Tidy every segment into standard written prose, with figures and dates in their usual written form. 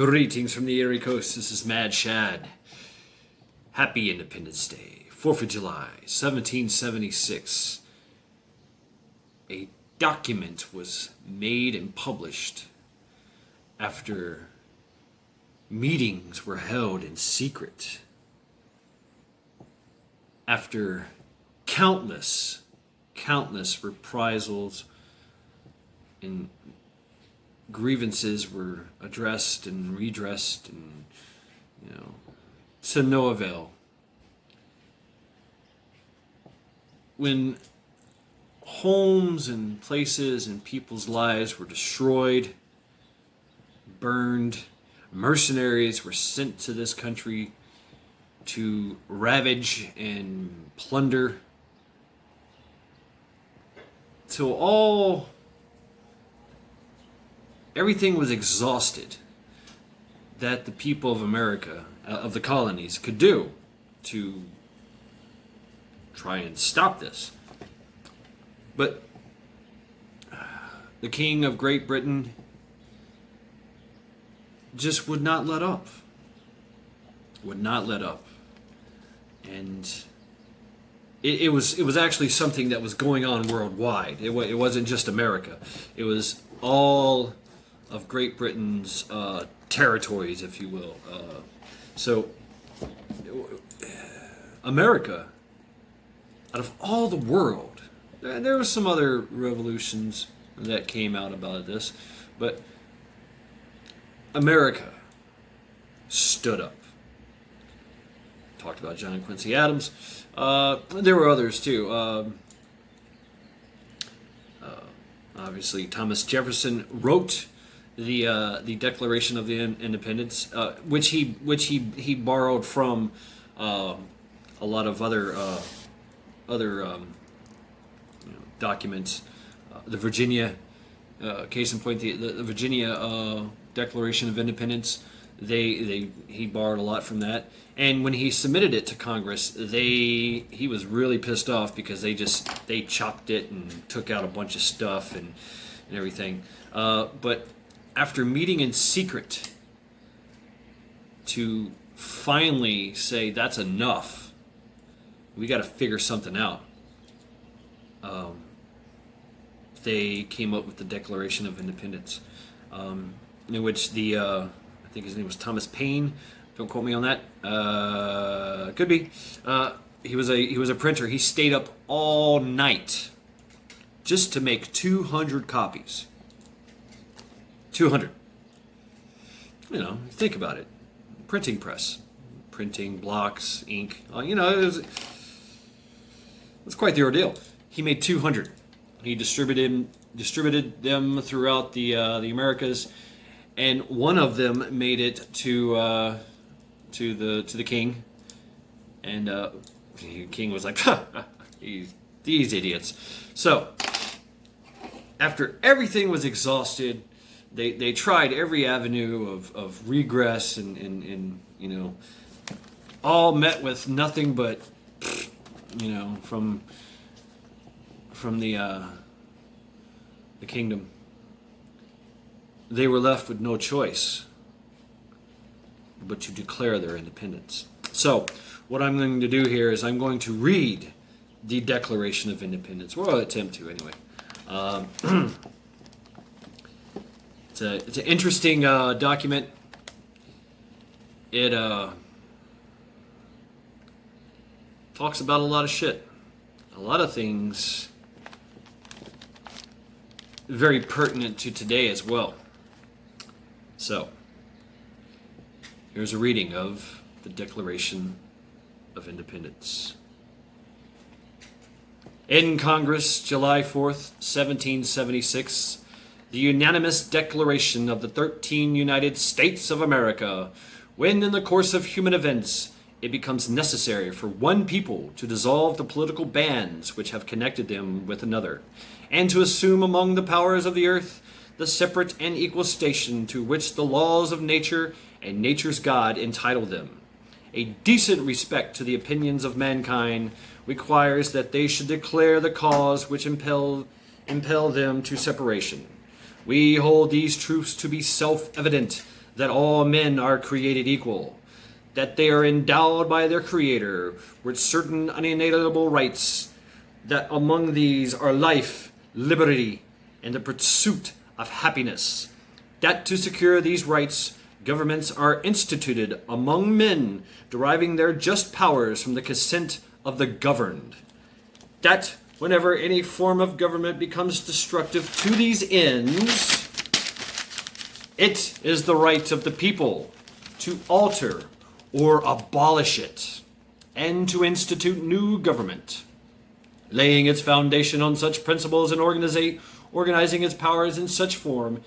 Greetings from the Erie Coast. This is Mad Shad. Happy Independence Day, 4th of July, 1776. A document was made and published after meetings were held in secret. After countless reprisals and grievances were addressed and redressed and, to no avail. When homes and places and people's lives were destroyed, burned, mercenaries were sent to this country to ravage and plunder, till everything was exhausted that the people of America, of the colonies, could do to try and stop this. But the King of Great Britain just would not let up. And it was actually something that was going on worldwide. It wasn't just America. It was all of Great Britain's territories, if you will. So America, out of all the world, there were some other revolutions that came out about this, but America stood up. Talked about John Quincy Adams. There were others too. Obviously, Thomas Jefferson wrote the Declaration of the Independence, which he borrowed from a lot of other documents. The Virginia, case in point, the Virginia Declaration of Independence. He borrowed a lot from that, and when he submitted it to Congress, he was really pissed off because they chopped it and took out a bunch of stuff and everything. But after meeting in secret to finally say that's enough, we got to figure something out. They came up with the Declaration of Independence, in which I think his name was Thomas Paine. Don't quote me on that. Could be. He was a printer. He stayed up all night just to make 200 copies. 200. Think about it. Printing press, printing blocks, ink. It's quite the ordeal. He made 200. He distributed them throughout the Americas. And one of them made it to the king, and the king was like, these idiots. So after everything was exhausted, they tried every avenue of regress and all met with nothing but from the kingdom. They were left with no choice but to declare their independence. So, what I'm going to do here is I'm going to read the Declaration of Independence. Well, I'll attempt to anyway. It's an interesting document. It talks about a lot of shit, a lot of things very pertinent to today as well. So, here's a reading of the Declaration of Independence. In Congress, July 4th, 1776, the unanimous declaration of the 13 United States of America, when in the course of human events it becomes necessary for one people to dissolve the political bands which have connected them with another, and to assume among the powers of the earth the separate and equal station to which the laws of nature and nature's God entitle them. A decent respect to the opinions of mankind requires that they should declare the cause which impel them to separation. We hold these truths to be self-evident, that all men are created equal, that they are endowed by their Creator with certain unalienable rights, that among these are life, liberty, and the pursuit of happiness, that to secure these rights, governments are instituted among men, deriving their just powers from the consent of the governed, that whenever any form of government becomes destructive to these ends, it is the right of the people to alter or abolish it, and to institute new government, laying its foundation on such principles and organizing its powers in such form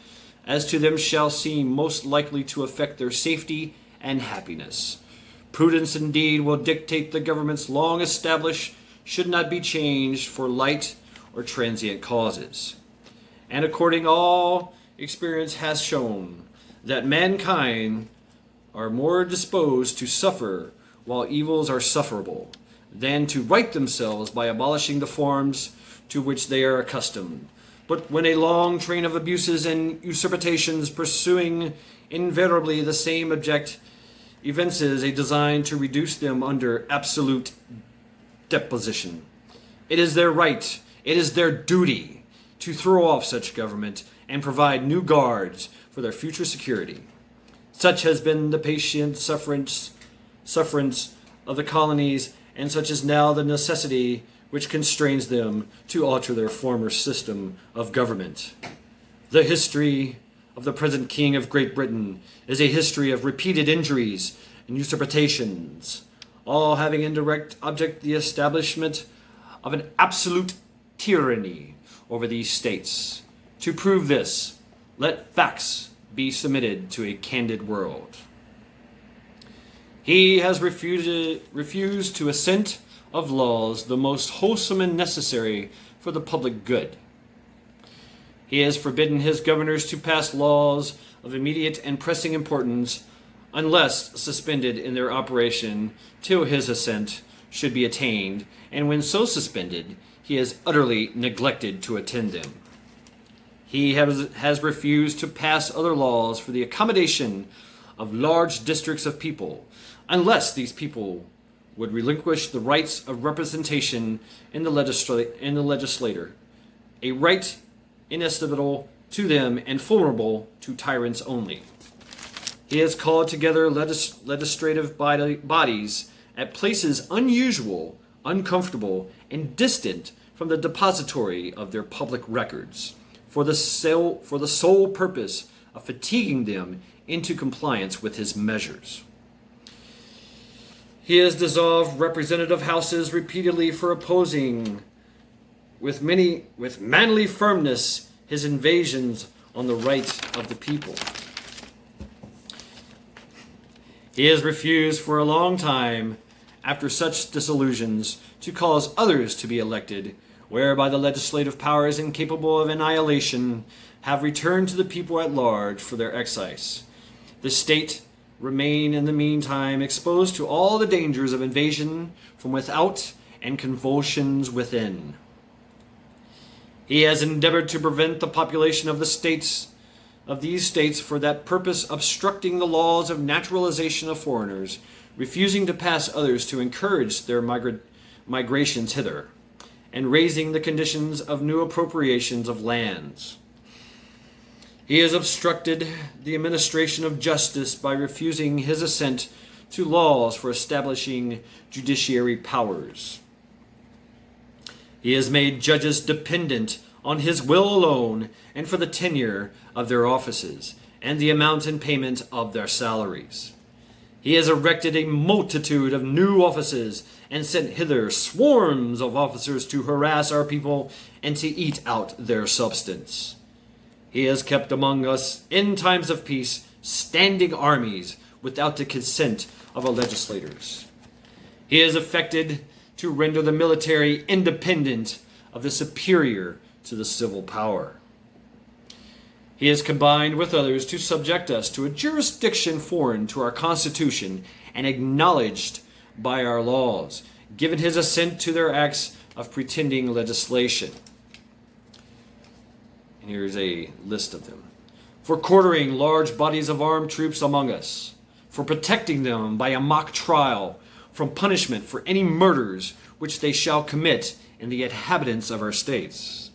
as to them shall seem most likely to affect their safety and happiness. Prudence indeed will dictate the governments long established should not be changed for light or transient causes. And according all experience has shown that mankind are more disposed to suffer while evils are sufferable than to right themselves by abolishing the forms to which they are accustomed. But when a long train of abuses and usurpations pursuing invariably the same object evinces a design to reduce them under absolute deposition, it is their right, it is their duty to throw off such government and provide new guards for their future security. Such has been the patient sufferance of the colonies, and such is now the necessity which constrains them to alter their former system of government. The history of the present King of Great Britain is a history of repeated injuries and usurpations, all having in direct object the establishment of an absolute tyranny over these states. To prove this, let facts be submitted to a candid world. He has refused to assent of laws the most wholesome and necessary for the public good. He has forbidden his governors to pass laws of immediate and pressing importance unless suspended in their operation till his assent should be attained, and when so suspended, he has utterly neglected to attend them. He has refused to pass other laws for the accommodation of large districts of people, unless these people would relinquish the rights of representation in the legislature, a right inestimable to them and vulnerable to tyrants only. He has called together legislative bodies at places unusual, uncomfortable, and distant from the depository of their public records, for the sole purpose of fatiguing them into compliance with his measures. He has dissolved representative houses repeatedly for opposing with manly firmness his invasions on the right of the people. He has refused for a long time, after such dissolutions, to cause others to be elected, whereby the legislative powers incapable of annihilation have returned to the people at large for their exercise. The state remain in the meantime exposed to all the dangers of invasion from without and convulsions within. He has endeavored to prevent the population of these states for that purpose, obstructing the laws of naturalization of foreigners, refusing to pass others to encourage their migrations hither, and raising the conditions of new appropriations of lands. He has obstructed the administration of justice by refusing his assent to laws for establishing judiciary powers. He has made judges dependent on his will alone and for the tenure of their offices and the amount and payment of their salaries. He has erected a multitude of new offices and sent hither swarms of officers to harass our people and to eat out their substance. He has kept among us, in times of peace, standing armies without the consent of our legislators. He has affected to render the military independent of the superior to the civil power. He has combined with others to subject us to a jurisdiction foreign to our Constitution and acknowledged by our laws, given his assent to their acts of pretending legislation. And here's a list of them. for quartering large bodies of armed troops among us, for protecting them by a mock trial from punishment for any murders which they shall commit in the inhabitants of our states,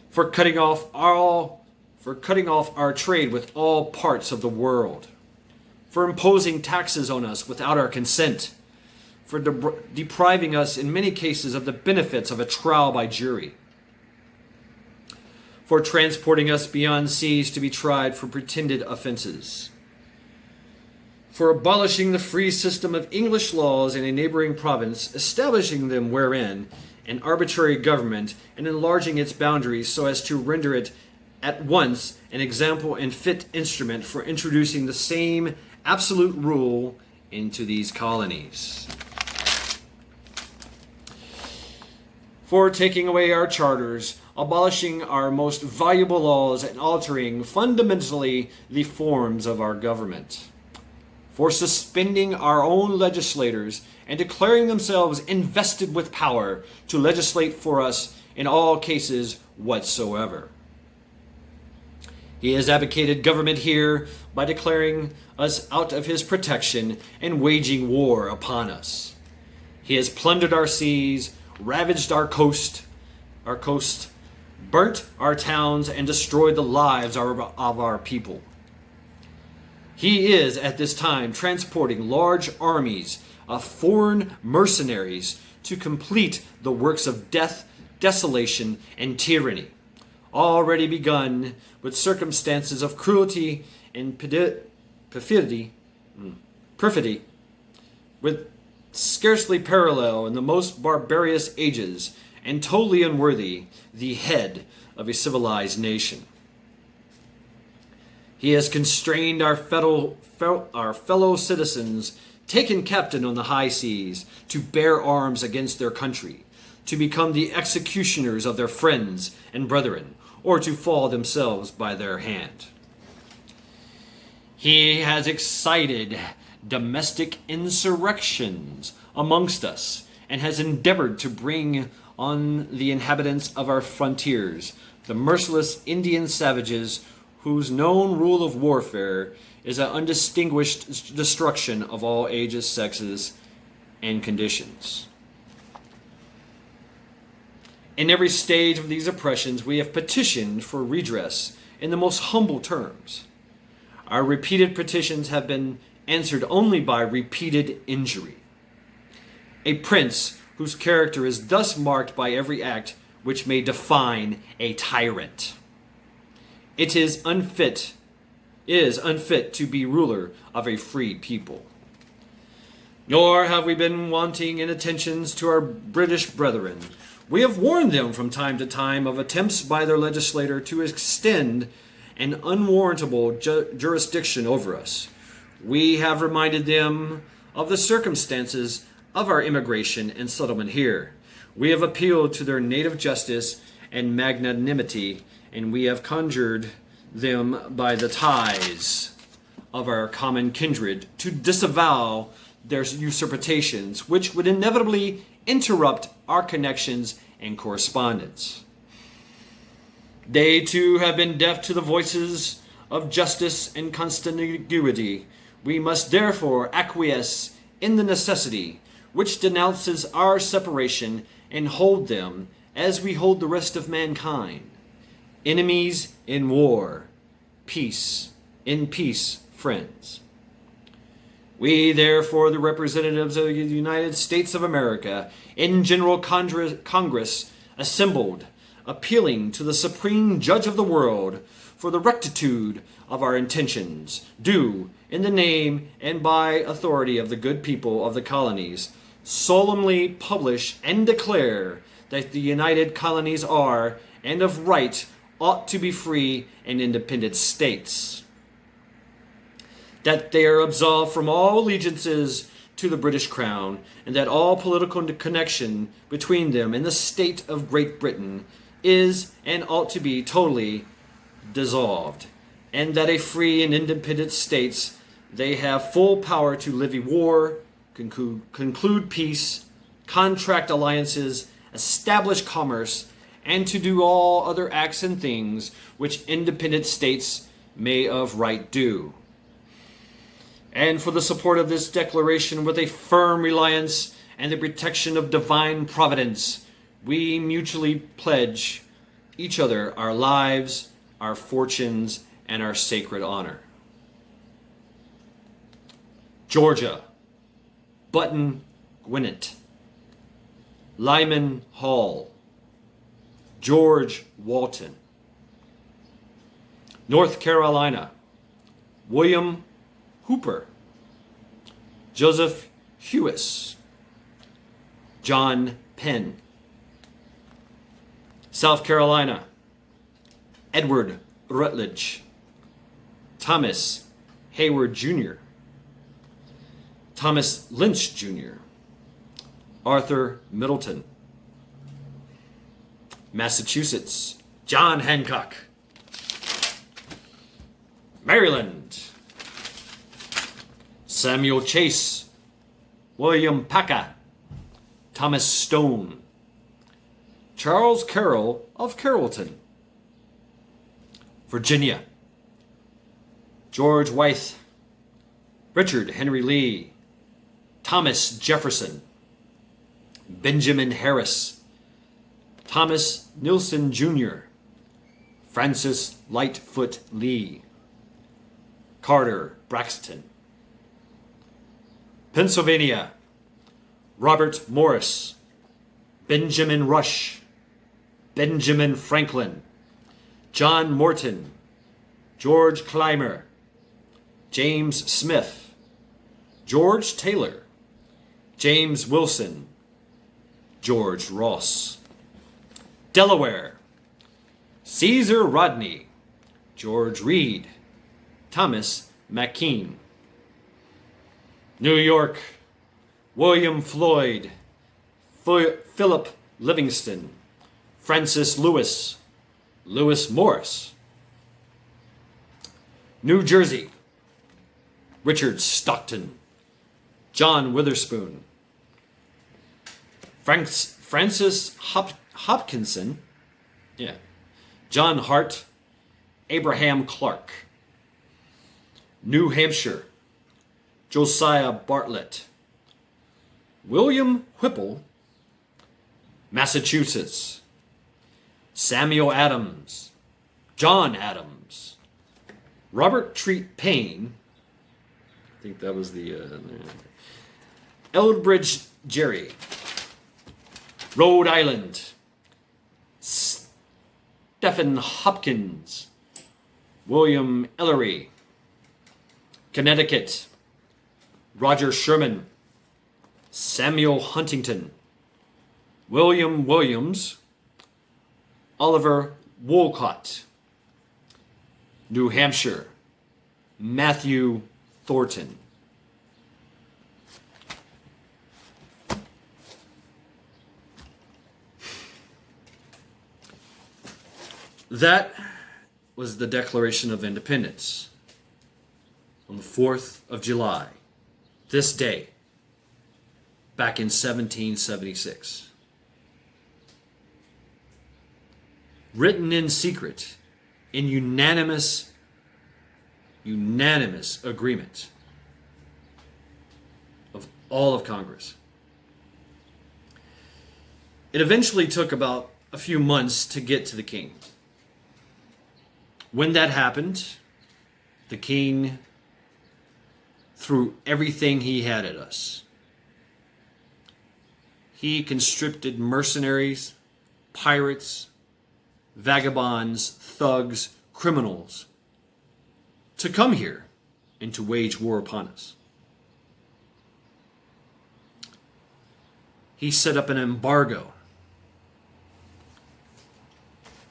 for cutting off our trade with all parts of the world, for imposing taxes on us without our consent, for depriving us in many cases of the benefits of a trial by jury, for transporting us beyond seas to be tried for pretended offenses, for abolishing the free system of English laws in a neighboring province, establishing them wherein an arbitrary government, and enlarging its boundaries so as to render it at once an example and fit instrument for introducing the same absolute rule into these colonies, for taking away our charters, abolishing our most valuable laws, and altering fundamentally the forms of our government, for suspending our own legislators and declaring themselves invested with power to legislate for us in all cases whatsoever. He has advocated government here by declaring us out of his protection and waging war upon us. He has plundered our seas, ravaged our coast, burnt our towns, and destroyed the lives of our people. He is at this time transporting large armies of foreign mercenaries to complete the works of death, desolation, and tyranny, already begun with circumstances of cruelty and perfidy, with scarcely parallel in the most barbarous ages, and totally unworthy the head of a civilized nation. He has constrained our fellow citizens, taken captain on the high seas, to bear arms against their country, to become the executioners of their friends and brethren, or to fall themselves by their hand. He has excited domestic insurrections amongst us, and has endeavored to bring on the inhabitants of our frontiers the merciless Indian savages whose known rule of warfare is an undistinguished destruction of all ages, sexes, and conditions. In every stage of these oppressions, we have petitioned for redress in the most humble terms. Our repeated petitions have been answered only by repeated injury. A prince whose character is thus marked by every act which may define a tyrant. It is unfit to be ruler of a free people. Nor have we been wanting in attentions to our British brethren. We have warned them from time to time of attempts by their legislator to extend an unwarrantable jurisdiction over us. We have reminded them of the circumstances of our immigration and settlement here. We have appealed to their native justice and magnanimity, and we have conjured them by the ties of our common kindred to disavow their usurpations, which would inevitably interrupt our connections and correspondence. They too have been deaf to the voices of justice and consanguinity. We must therefore acquiesce in the necessity which denounces our separation and hold them as we hold the rest of mankind. Enemies in war, peace in peace, friends. We, therefore, the representatives of the United States of America, in General Congress assembled, appealing to the Supreme Judge of the world for the rectitude of our intentions, do, in the name and by authority of the good people of the colonies, solemnly publish and declare that the United Colonies are, and of right, ought to be free and independent states. That they are absolved from all allegiances to the British Crown, and that all political connection between them and the state of Great Britain is and ought to be totally dissolved, and that a free and independent states they have full power to levy war, conclude peace, contract alliances, establish commerce, and to do all other acts and things which independent states may of right do. And for the support of this declaration with a firm reliance and the protection of divine providence, we mutually pledge each other our lives, our fortunes, and our sacred honor. Georgia, Button Gwinnett, Lyman Hall, George Walton. North Carolina, William Hooper, Joseph Hewis, John Penn. South Carolina, Edward Rutledge, Thomas Hayward Jr., Thomas Lynch Jr., Arthur Middleton. Massachusetts, John Hancock. Maryland, Samuel Chase, William Packer, Thomas Stone, Charles Carroll of Carrollton. Virginia, George Wythe, Richard Henry Lee, Thomas Jefferson, Benjamin Harris, Thomas Nilson Jr., Francis Lightfoot Lee, Carter Braxton. Pennsylvania, Robert Morris, Benjamin Rush, Benjamin Franklin, John Morton, George Clymer, James Smith, George Taylor, James Wilson, George Ross. Delaware, Caesar Rodney, George Reed, Thomas McKean. New York, William Floyd, Philip Livingston, Francis Lewis, Lewis Morris. New Jersey, Richard Stockton, John Witherspoon, Francis Hopkinson, John Hart, Abraham Clark. New Hampshire, Josiah Bartlett, William Whipple. Massachusetts, Samuel Adams, John Adams, Robert Treat Payne. I think that was the Eldridge Jerry. Rhode Island, Stephen Hopkins, William Ellery. Connecticut, Roger Sherman, Samuel Huntington, William Williams, Oliver Wolcott. New Hampshire, Matthew Thornton. That was the Declaration of Independence on the 4th of July, this day, back in 1776. Written in secret, in unanimous agreement of all of Congress. It eventually took about a few months to get to the king. When that happened, the king threw everything he had at us. He conscripted mercenaries, pirates, vagabonds, thugs, criminals to come here and to wage war upon us. He set up an embargo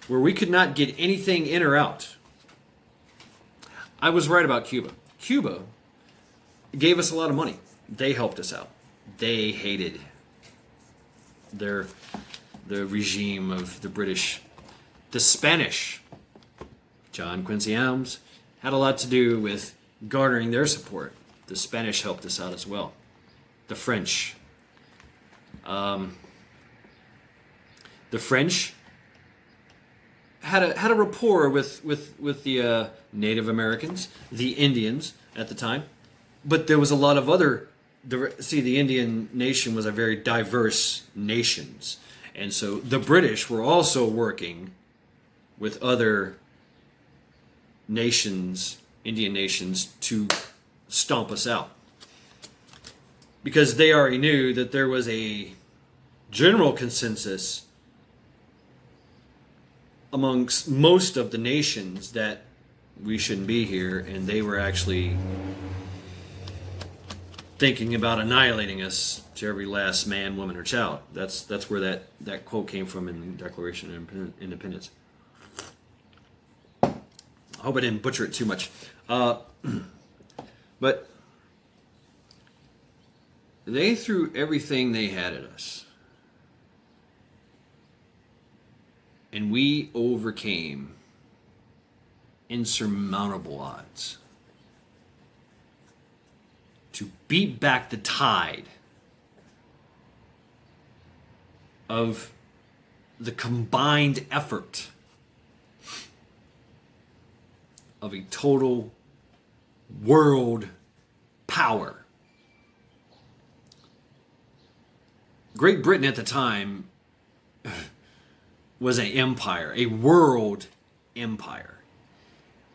where we could not get anything in or out. I was right about Cuba. Cuba gave us a lot of money. They helped us out. They hated the regime of the British. The Spanish, John Quincy Adams, had a lot to do with garnering their support. The Spanish helped us out as well. The French. had a rapport with the Native Americans, the Indians at the time, but there was a lot of other. The Indian nation was a very diverse nations, and so the British were also working with other nations, Indian nations, to stomp us out, because they already knew that there was a general consensus amongst most of the nations that we shouldn't be here, and they were actually thinking about annihilating us to every last man, woman, or child. That's where that quote came from in the Declaration of Independence. I hope I didn't butcher it too much. But they threw everything they had at us. And we overcame insurmountable odds to beat back the tide of the combined effort of a total world power. Great Britain at the time was an empire, a world empire.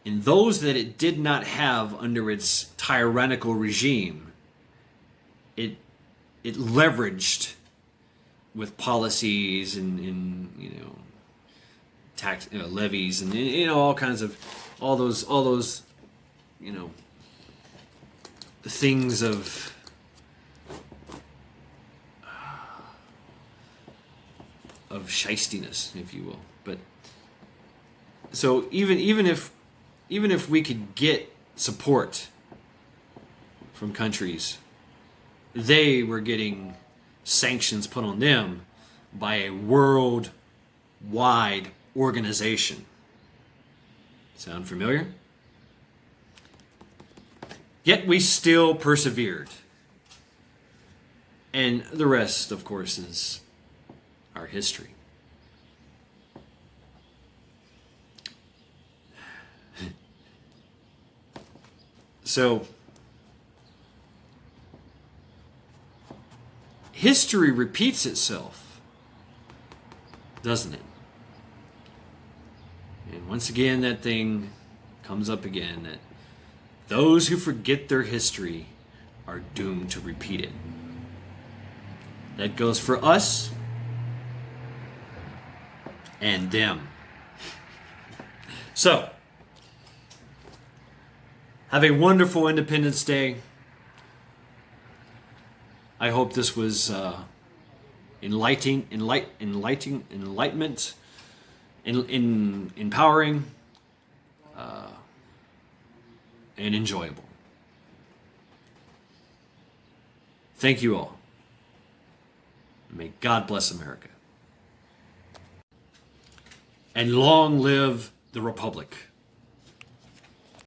And those that it did not have under its tyrannical regime, it leveraged with policies and tax levies and all kinds of all those things of shystiness, if you will. But so even if we could get support from countries, they were getting sanctions put on them by a worldwide organization. Sound familiar? Yet we still persevered. And the rest, of course, is our history. So, history repeats itself, doesn't it? And once again, that thing comes up again, that those who forget their history are doomed to repeat it. That goes for us and them. So, have a wonderful Independence Day. I hope this was enlightening, enlightenment, empowering, and enjoyable. Thank you all. May God bless America. And long live the Republic.